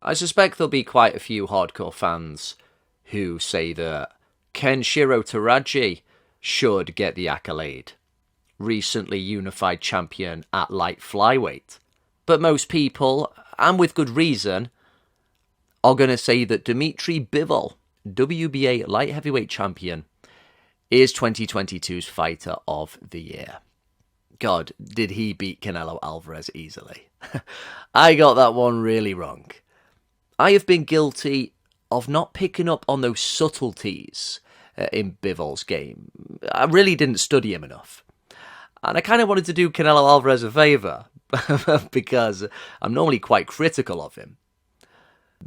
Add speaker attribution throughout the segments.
Speaker 1: I suspect there'll be quite a few hardcore fans who say that Kenshiro Teraji should get the accolade. Recently unified champion at light flyweight. But most people, and with good reason, are going to say that Dmitry Bivol, WBA light heavyweight champion, is 2022's fighter of the year. God, did he beat Canelo Alvarez easily. I got that one really wrong. I have been guilty of not picking up on those subtleties in Bivol's game. I really didn't study him enough. And I kind of wanted to do Canelo Alvarez a favour, because I'm normally quite critical of him.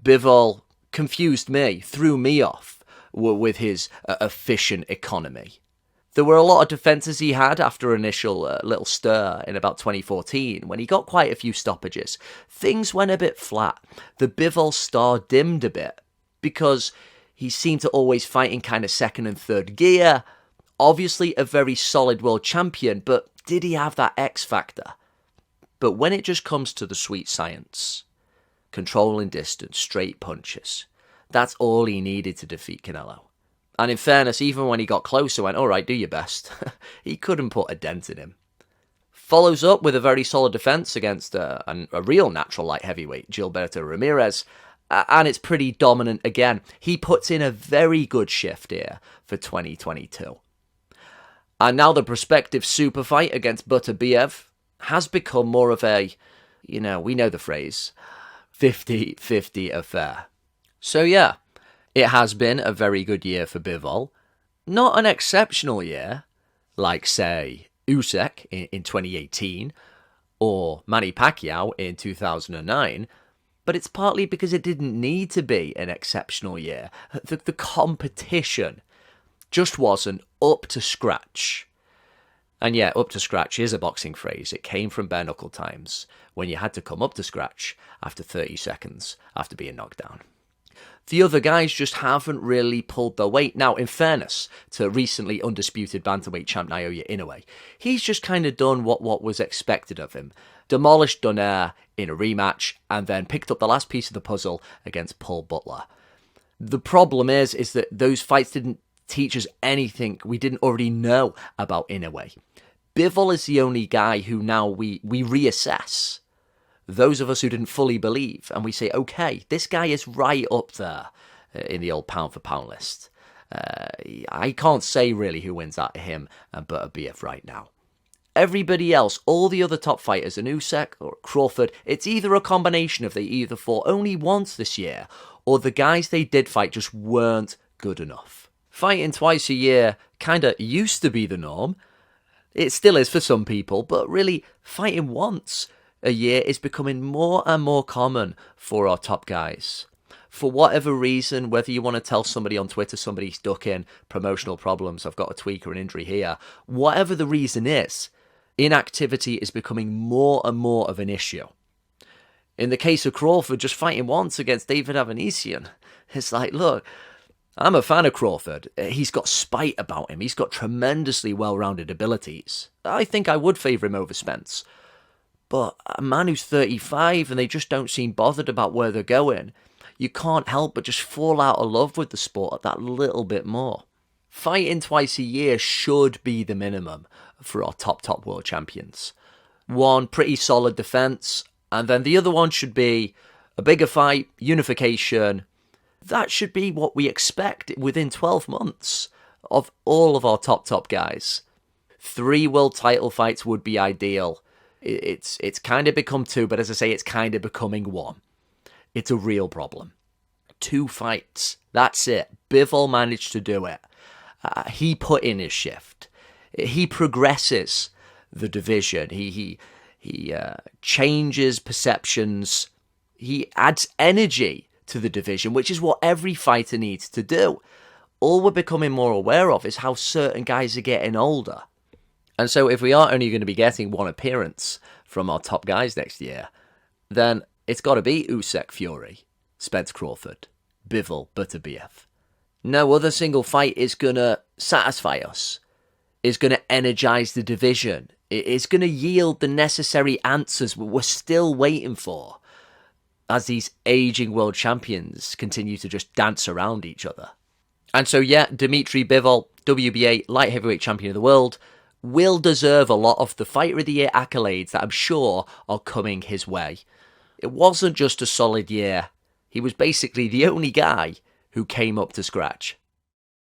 Speaker 1: Bivol confused me, threw me off with his efficient economy. There were a lot of defences he had after initial little stir in about 2014, when he got quite a few stoppages. Things went a bit flat. The Bivol star dimmed a bit, because he seemed to always fight in kind of second and third gear. Obviously a very solid world champion, but did he have that X factor? But when it just comes to the sweet science, controlling distance, straight punches, that's all he needed to defeat Canelo. And in fairness, even when he got closer, went, all right, do your best. He couldn't put a dent in him. Follows up with a very solid defence against a real natural light heavyweight, Gilberto Ramirez, and it's pretty dominant again. He puts in a very good shift here for 2022. And now the prospective super fight against Beterbiev has become more of a, we know the phrase, 50-50 affair. So yeah, it has been a very good year for Bivol. Not an exceptional year, like say Usyk in 2018 or Manny Pacquiao in 2009, but it's partly because it didn't need to be an exceptional year. The competition just wasn't up to scratch. And yeah, up to scratch is a boxing phrase. It came from bare knuckle times, when you had to come up to scratch after 30 seconds after being knocked down. The other guys just haven't really pulled their weight. Now, in fairness to recently undisputed bantamweight champ Naoya Inoue, he's just kind of done what was expected of him. Demolished Donaire in a rematch, and then picked up the last piece of the puzzle against Paul Butler. The problem is that those fights didn't teach us anything we didn't already know about Inoue. Bivol is the only guy who now we reassess. Those of us who didn't fully believe, and we say, okay, this guy is right up there in the old pound-for-pound list. I can't say really who wins out of him and Beterbiev right now. Everybody else, all the other top fighters, an Usyk or Crawford, it's either a combination of they either fought only once this year, or the guys they did fight just weren't good enough. Fighting twice a year kinda used to be the norm. It still is for some people, but really, fighting once a year is becoming more and more common for our top guys. For whatever reason, whether you want to tell somebody on Twitter somebody's ducking promotional problems, I've got a tweak or an injury here, whatever the reason is, inactivity is becoming more and more of an issue. In the case of Crawford, just fighting once against David Avanesian, it's like, look, I'm a fan of Crawford. He's got spite about him. He's got tremendously well-rounded abilities. I think I would favour him over Spence. But a man who's 35 and they just don't seem bothered about where they're going, you can't help but just fall out of love with the sport that little bit more. Fighting twice a year should be the minimum for our top world champions. One pretty solid defence, and then the other one should be a bigger fight, unification. That should be what we expect within 12 months of all of our top guys. 3 world title fights would be ideal. It's kind of become 2, but as I say, it's kind of becoming 1. It's a real problem. 2 fights. That's it. Bivol managed to do it. He put in his shift. He progresses the division. He changes perceptions. He adds energy to the division, which is what every fighter needs to do. All we're becoming more aware of is how certain guys are getting older. And so if we are only going to be getting 1 appearance from our top guys next year, then it's got to be Usyk Fury, Spence Crawford, Bivol Beterbiev. No other single fight is going to satisfy us, is going to energize the division, it is going to yield the necessary answers we're still waiting for. as these aging world champions continue to just dance around each other. And so, yeah, Dmitry Bivol, WBA light heavyweight champion of the world, will deserve a lot of the Fighter of the Year accolades that I'm sure are coming his way. It wasn't just a solid year. He was basically the only guy who came up to scratch.